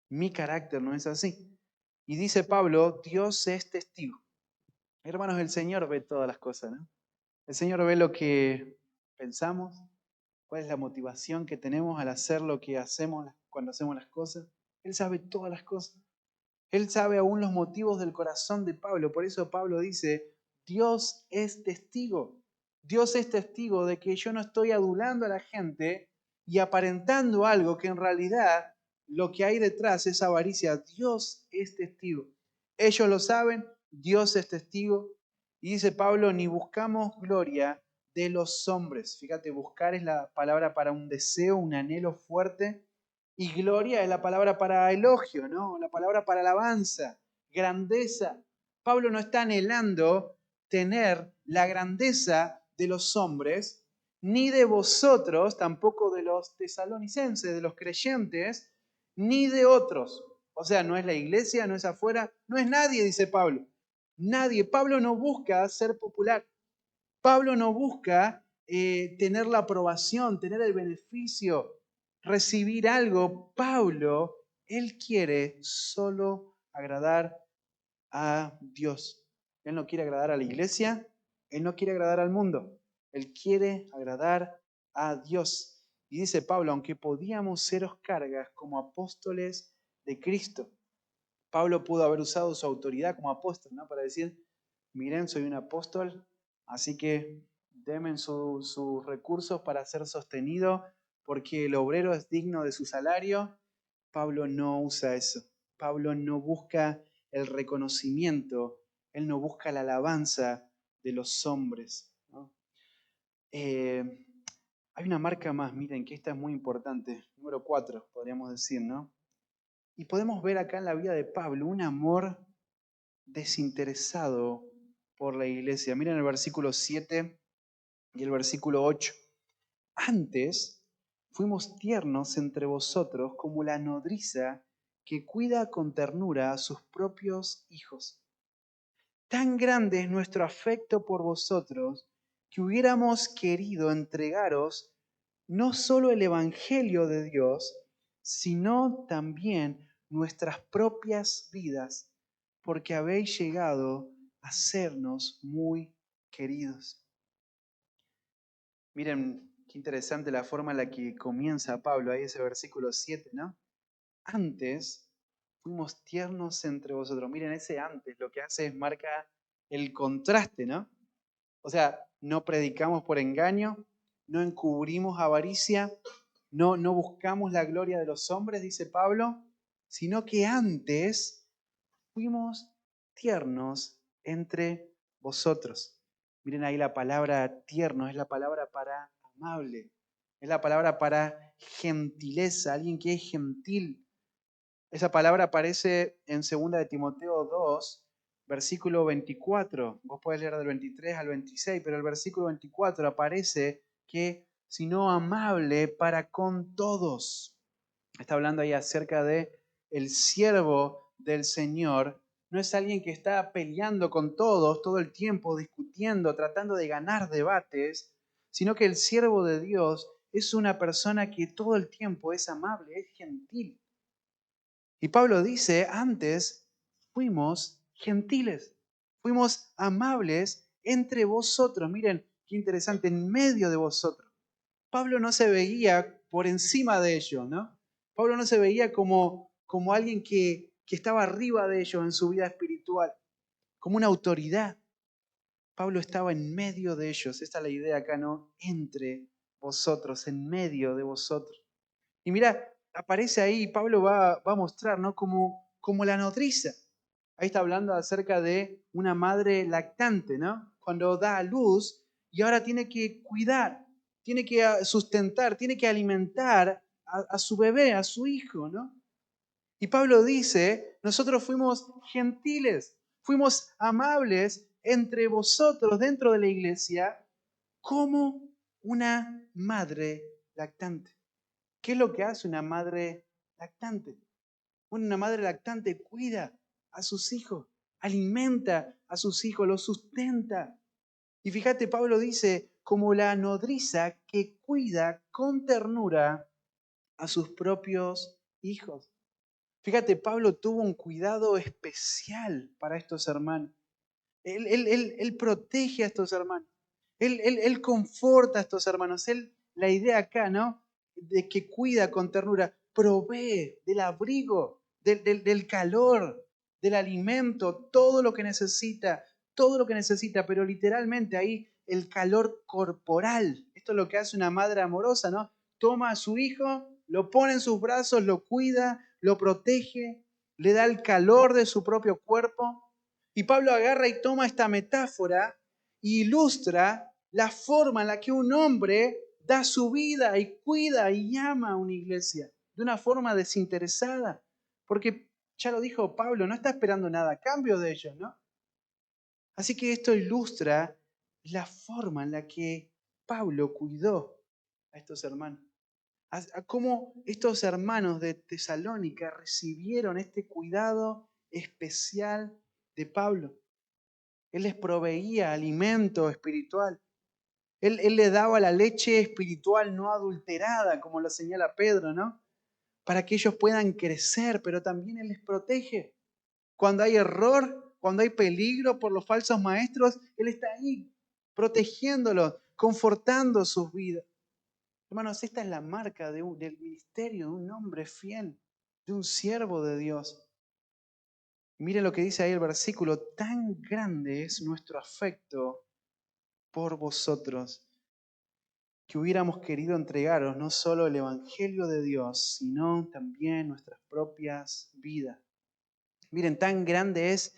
Mi carácter no es así. Y dice Pablo, Dios es testigo. Hermanos, el Señor ve todas las cosas, ¿no? El Señor ve lo que pensamos, cuál es la motivación que tenemos al hacer lo que hacemos cuando hacemos las cosas. Él sabe todas las cosas. Él sabe aún los motivos del corazón de Pablo. Por eso Pablo dice, Dios es testigo. Dios es testigo de que yo no estoy adulando a la gente y aparentando algo que en realidad lo que hay detrás es avaricia. Dios es testigo. Ellos lo saben, Dios es testigo. Y dice Pablo, ni buscamos gloria de los hombres. Fíjate, buscar es la palabra para un deseo, un anhelo fuerte. Y gloria es la palabra para elogio, ¿no? La palabra para alabanza, grandeza. Pablo no está anhelando tener la grandeza de los hombres, ni de vosotros, tampoco de los tesalonicenses, de los creyentes, ni de otros. O sea, no es la iglesia, no es afuera, no es nadie, dice Pablo. Nadie. Pablo no busca ser popular. Pablo no busca tener la aprobación, tener el beneficio, recibir algo. Pablo, él quiere solo agradar a Dios. Él no quiere agradar a la iglesia, él no quiere agradar al mundo, él quiere agradar a Dios. Y dice Pablo, aunque podíamos seros cargas como apóstoles de Cristo, Pablo pudo haber usado su autoridad como apóstol, ¿no? Para decir, miren, soy un apóstol, así que denme sus recursos para ser sostenido, porque el obrero es digno de su salario. Pablo no usa eso. Pablo no busca el reconocimiento, él no busca la alabanza de los hombres, ¿no? Hay una marca más, miren, que esta es muy importante, número 4, podríamos decir, ¿no? Y podemos ver acá en la vida de Pablo un amor desinteresado por la iglesia. Miren el versículo 7 y el versículo 8. Antes fuimos tiernos entre vosotros como la nodriza que cuida con ternura a sus propios hijos. Tan grande es nuestro afecto por vosotros que hubiéramos querido entregaros no solo el Evangelio de Dios, sino también nuestras propias vidas, porque habéis llegado a sernos muy queridos. Miren qué interesante la forma en la que comienza Pablo, ahí ese versículo 7, ¿no? Antes fuimos tiernos entre vosotros. Miren, ese antes lo que hace es marca el contraste, ¿no? O sea, no predicamos por engaño, no encubrimos avaricia, no buscamos la gloria de los hombres, dice Pablo, sino que antes fuimos tiernos entre vosotros. Miren ahí la palabra tierno, es la palabra para amable, es la palabra para gentileza, alguien que es gentil. Esa palabra aparece en 2 de Timoteo 2, versículo 24. Vos podés leer del 23 al 26, pero el versículo 24 aparece que, sino amable para con todos. Está hablando ahí acerca de el siervo del Señor. No es alguien que está peleando con todos todo el tiempo, discutiendo, tratando de ganar debates, sino que el siervo de Dios es una persona que todo el tiempo es amable, es gentil. Y Pablo dice, antes fuimos gentiles, fuimos amables entre vosotros. Miren, qué interesante, en medio de vosotros. Pablo no se veía por encima de ellos, ¿no? Pablo no se veía como alguien que estaba arriba de ellos en su vida espiritual, como una autoridad. Pablo estaba en medio de ellos. Esta es la idea acá, ¿no? Entre vosotros, en medio de vosotros. Y mira, aparece ahí, Pablo va a mostrar, ¿no? Como la nodriza. Ahí está hablando acerca de una madre lactante, ¿no? Cuando da a luz y ahora tiene que cuidar, tiene que sustentar, tiene que alimentar a su bebé, a su hijo, ¿no? Y Pablo dice, nosotros fuimos gentiles, fuimos amables entre vosotros dentro de la iglesia como una madre lactante. ¿Qué es lo que hace una madre lactante? Bueno, una madre lactante cuida a sus hijos, alimenta a sus hijos, los sustenta. Y fíjate, Pablo dice, como la nodriza que cuida con ternura a sus propios hijos. Fíjate, Pablo tuvo un cuidado especial para estos hermanos. Él protege a estos hermanos. Él conforta a estos hermanos. La idea acá, ¿no? De que cuida con ternura, provee del abrigo, del calor, del alimento, todo lo que necesita, pero literalmente ahí el calor corporal. Esto es lo que hace una madre amorosa, ¿no? Toma a su hijo, lo pone en sus brazos, lo cuida, lo protege, le da el calor de su propio cuerpo. Y Pablo agarra y toma esta metáfora e ilustra la forma en la que un hombre da su vida y cuida y ama a una iglesia de una forma desinteresada. Porque ya lo dijo Pablo, no está esperando nada a cambio de ellos, ¿no? Así que esto ilustra la forma en la que Pablo cuidó a estos hermanos. A cómo estos hermanos de Tesalónica recibieron este cuidado especial de Pablo. Él les proveía alimento espiritual. Él le daba la leche espiritual no adulterada, como lo señala Pedro, ¿no? Para que ellos puedan crecer, pero también Él les protege. Cuando hay error, cuando hay peligro por los falsos maestros, Él está ahí, protegiéndolos, confortando sus vidas. Hermanos, esta es la marca del ministerio de un hombre fiel, de un siervo de Dios. Miren lo que dice ahí el versículo: tan grande es nuestro afecto por vosotros, que hubiéramos querido entregaros no solo el Evangelio de Dios, sino también nuestras propias vidas. Miren, tan grande es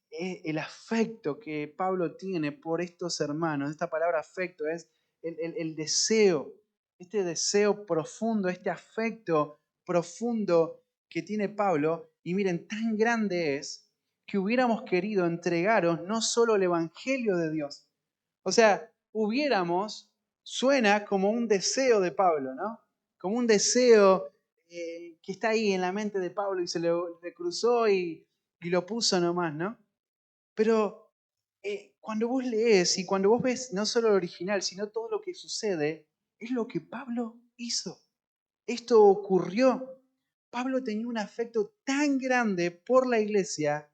el afecto que Pablo tiene por estos hermanos. Esta palabra afecto es el deseo, este deseo profundo, este afecto profundo que tiene Pablo. Y miren, tan grande es que hubiéramos querido entregaros no solo el Evangelio de Dios. O sea, suena como un deseo de Pablo, ¿no? Como un deseo que está ahí en la mente de Pablo y se le cruzó y lo puso nomás, ¿no? Pero cuando vos lees y cuando vos ves no solo el original, sino todo lo que sucede, es lo que Pablo hizo. Esto ocurrió. Pablo tenía un afecto tan grande por la iglesia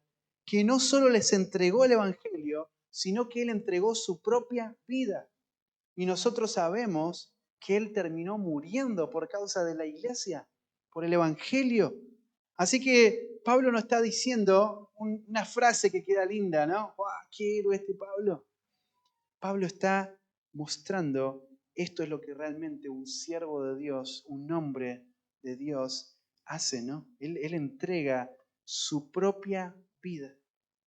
que no solo les entregó el Evangelio, sino que él entregó su propia vida. Y nosotros sabemos que él terminó muriendo por causa de la iglesia, por el Evangelio. Así que Pablo no está diciendo una frase que queda linda, ¿no? ¡Wow, qué héroe este Pablo! Pablo está mostrando esto es lo que realmente un siervo de Dios, un hombre de Dios hace, ¿no? Él entrega su propia vida.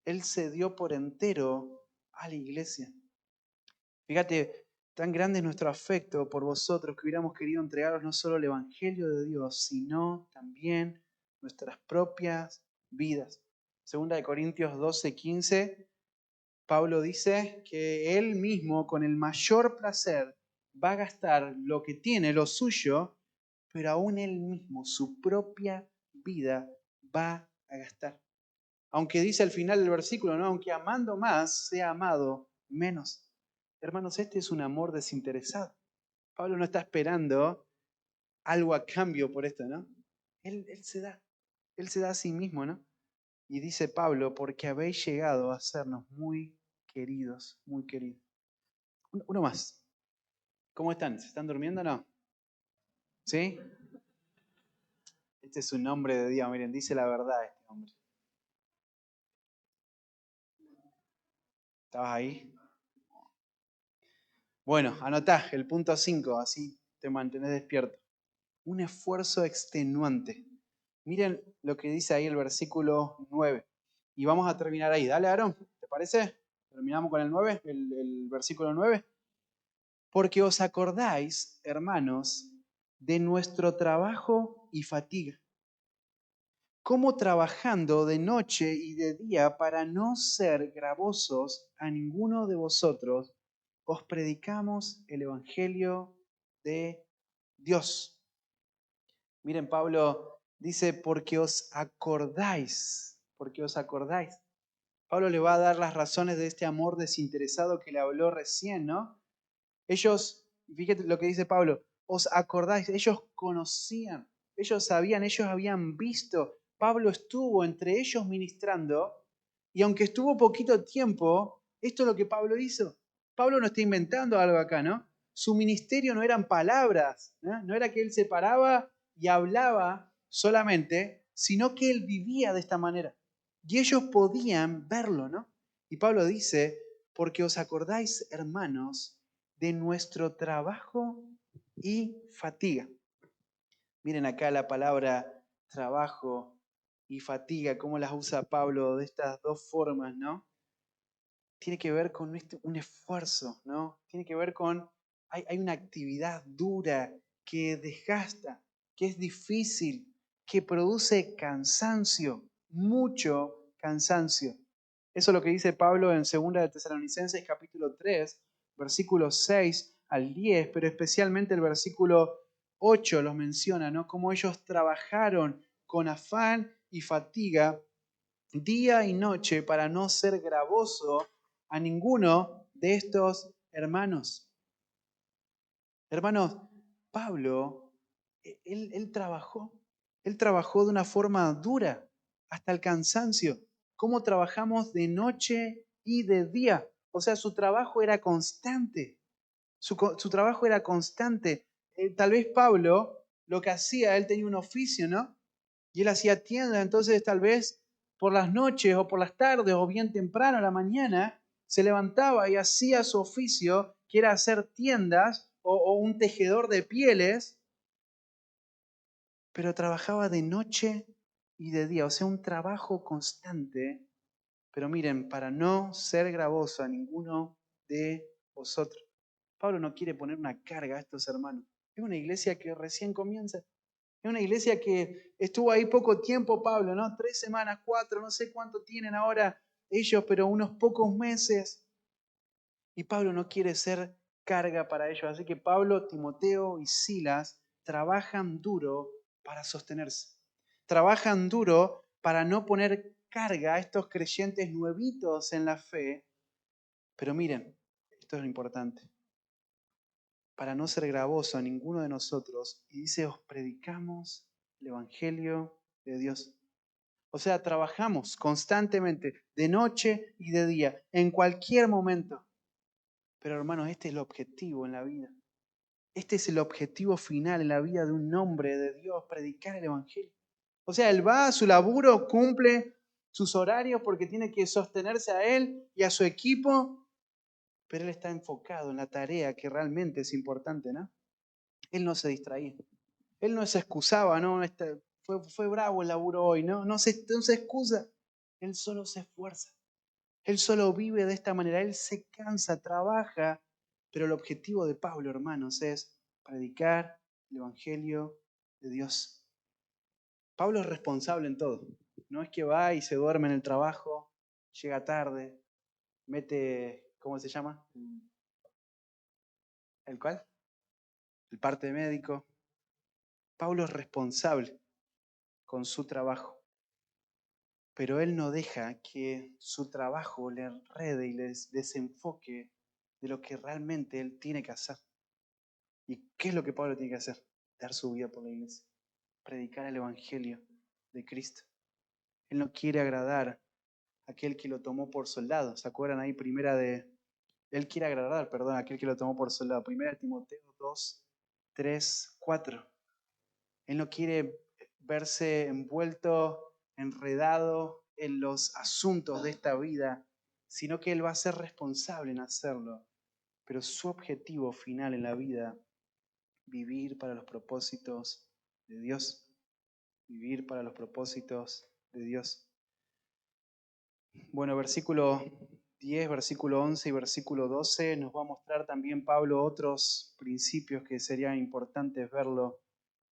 Él se dio por entero a la iglesia. Fíjate, tan grande es nuestro afecto por vosotros que hubiéramos querido entregaros no solo el Evangelio de Dios, sino también nuestras propias vidas. Segunda de Corintios 12:15, Pablo dice que él mismo con el mayor placer va a gastar lo que tiene, lo suyo, pero aún él mismo, su propia vida, va a gastar. Aunque dice al final del versículo, ¿no? Aunque amando más, sea amado menos. Hermanos, este es un amor desinteresado. Pablo no está esperando algo a cambio por esto, ¿no? Él se da a sí mismo, ¿no? Y dice Pablo, porque habéis llegado a sernos muy queridos, muy queridos. Uno más. ¿Cómo están? ¿Se están durmiendo o no? ¿Sí? Este es un hombre de Dios, miren, dice la verdad este hombre. ¿Estabas ahí? Bueno, anotá el punto 5, así te mantenés despierto. Un esfuerzo extenuante. Miren lo que dice ahí el versículo 9. Y vamos a terminar ahí. Dale, Aarón, ¿te parece? Terminamos con el 9, el versículo 9. Porque os acordáis, hermanos, de nuestro trabajo y fatiga, como trabajando de noche y de día para no ser gravosos a ninguno de vosotros, os predicamos el Evangelio de Dios. Miren, Pablo dice, porque os acordáis. Pablo le va a dar las razones de este amor desinteresado que le habló recién, ¿no? Ellos, fíjate lo que dice Pablo, os acordáis, ellos conocían, ellos sabían, ellos habían visto. Pablo estuvo entre ellos ministrando y aunque estuvo poquito tiempo, esto es lo que Pablo hizo. Pablo no está inventando algo acá, ¿no? Su ministerio no eran palabras, ¿no? No era que él se paraba y hablaba solamente, sino que él vivía de esta manera. Y ellos podían verlo, ¿no? Y Pablo dice, porque os acordáis, hermanos, de nuestro trabajo y fatiga. Miren acá la palabra trabajo y fatiga, cómo las usa Pablo de estas dos formas, ¿no? Tiene que ver con un esfuerzo, ¿no? Tiene que ver con, hay una actividad dura que desgasta, que es difícil, que produce cansancio, mucho cansancio. Eso es lo que dice Pablo en 2 de Tesalonicenses capítulo 3, versículos 6 al 10, pero especialmente el versículo 8 los menciona, ¿no? Cómo ellos trabajaron con afán y fatiga día y noche para no ser gravoso a ninguno de estos hermanos. Hermanos, Pablo, él trabajó de una forma dura, hasta el cansancio. ¿Cómo trabajamos de noche y de día? O sea, su trabajo era constante. Su trabajo era constante. Tal vez Pablo, lo que hacía, él tenía un oficio, ¿no? Y él hacía tienda, entonces tal vez por las noches o por las tardes o bien temprano a la mañana, se levantaba y hacía su oficio, que era hacer tiendas o un tejedor de pieles, pero trabajaba de noche y de día, o sea, un trabajo constante. Pero miren, para no ser gravoso a ninguno de vosotros, Pablo no quiere poner una carga a estos hermanos. Es una iglesia que recién comienza. Es una iglesia que estuvo ahí poco tiempo, Pablo, ¿no? 3 semanas, 4, no sé cuánto tienen ahora ellos, pero unos pocos meses. Y Pablo no quiere ser carga para ellos. Así que Pablo, Timoteo y Silas trabajan duro para sostenerse. Trabajan duro para no poner carga a estos creyentes nuevitos en la fe. Pero miren, esto es lo importante. Para no ser gravoso a ninguno de nosotros. Y dice, os predicamos el Evangelio de Dios. O sea, trabajamos constantemente, de noche y de día, en cualquier momento. Pero hermanos, este es el objetivo en la vida. Este es el objetivo final en la vida de un hombre de Dios, predicar el Evangelio. O sea, él va a su laburo, cumple sus horarios porque tiene que sostenerse a él y a su equipo, pero él está enfocado en la tarea que realmente es importante, ¿no? Él no se distraía. Él no se excusaba, ¿no? Fue bravo el laburo hoy, ¿no? No se excusa. Él solo se esfuerza. Él solo vive de esta manera. Él se cansa, trabaja. Pero el objetivo de Pablo, hermanos, es predicar el Evangelio de Dios. Pablo es responsable en todo. No es que va y se duerme en el trabajo, llega tarde, mete, ¿cómo se llama? ¿El cuál? El parte médico. Pablo es responsable con su trabajo. Pero él no deja que su trabajo le enrede y les desenfoque de lo que realmente él tiene que hacer. ¿Y qué es lo que Pablo tiene que hacer? Dar su vida por la iglesia, predicar el Evangelio de Cristo. Él no quiere agradar a aquel que lo tomó por soldado. ¿Se acuerdan ahí? Él quiere agradar, perdón, a aquel que lo tomó por soldado. Primera de Timoteo 2, 3, 4. Él no quiere verse envuelto, enredado en los asuntos de esta vida, sino que él va a ser responsable en hacerlo. Pero su objetivo final en la vida, vivir para los propósitos de Dios. Vivir para los propósitos de Dios. Bueno, versículo 10, versículo 11 y versículo 12 nos va a mostrar también Pablo otros principios que serían importantes verlo.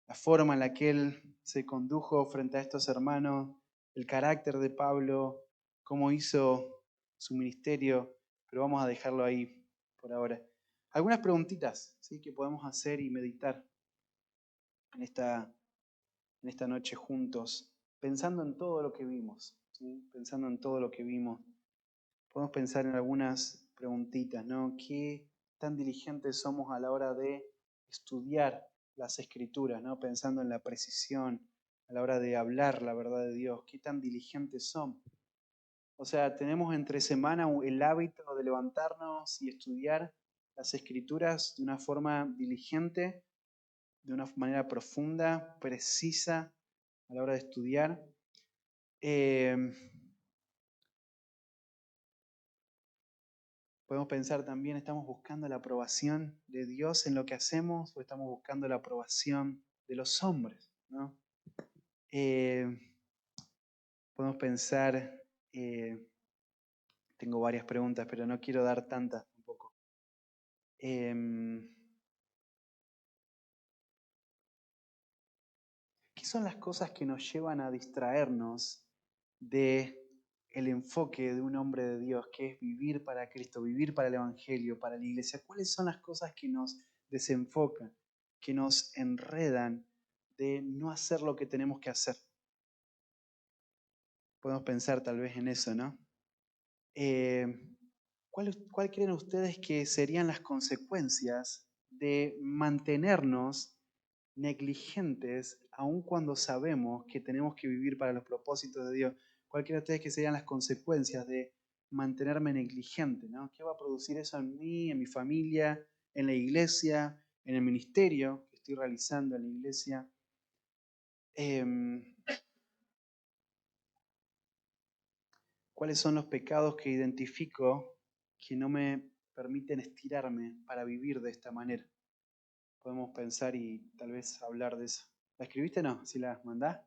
La forma en la que él se condujo frente a estos hermanos, el carácter de Pablo, cómo hizo su ministerio, pero vamos a dejarlo ahí por ahora. Algunas preguntitas, ¿sí?, que podemos hacer y meditar en esta noche juntos, pensando en todo lo que vimos, ¿sí? Pensando en todo lo que vimos. Podemos pensar en algunas preguntitas, ¿no? ¿Qué tan diligentes somos a la hora de estudiar las Escrituras, ¿no? Pensando en la precisión, a la hora de hablar la verdad de Dios? ¿Qué tan diligentes somos? O sea, tenemos entre semana el hábito de levantarnos y estudiar las Escrituras de una forma diligente, de una manera profunda, precisa a la hora de estudiar. Podemos pensar también, ¿estamos buscando la aprobación de Dios en lo que hacemos o estamos buscando la aprobación de los hombres, ¿no? Podemos pensar, tengo varias preguntas, pero no quiero dar tantas tampoco. ¿Qué son las cosas que nos llevan a distraernos de el enfoque de un hombre de Dios, que es vivir para Cristo, vivir para el Evangelio, para la iglesia? ¿Cuáles son las cosas que nos desenfocan, que nos enredan de no hacer lo que tenemos que hacer? Podemos pensar tal vez en eso, ¿no? ¿Cuál creen ustedes que serían las consecuencias de mantenernos negligentes aun cuando sabemos que tenemos que vivir para los propósitos de Dios? Cualquiera de ustedes que serían las consecuencias de mantenerme negligente, ¿no? ¿Qué va a producir eso en mí, en mi familia, en la iglesia, en el ministerio que estoy realizando en la iglesia? ¿Cuáles son los pecados que identifico que no me permiten estirarme para vivir de esta manera? Podemos pensar y tal vez hablar de eso. ¿La escribiste o no? ¿Si la mandás?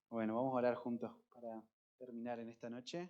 Bueno, vamos a orar juntos para terminar en esta noche.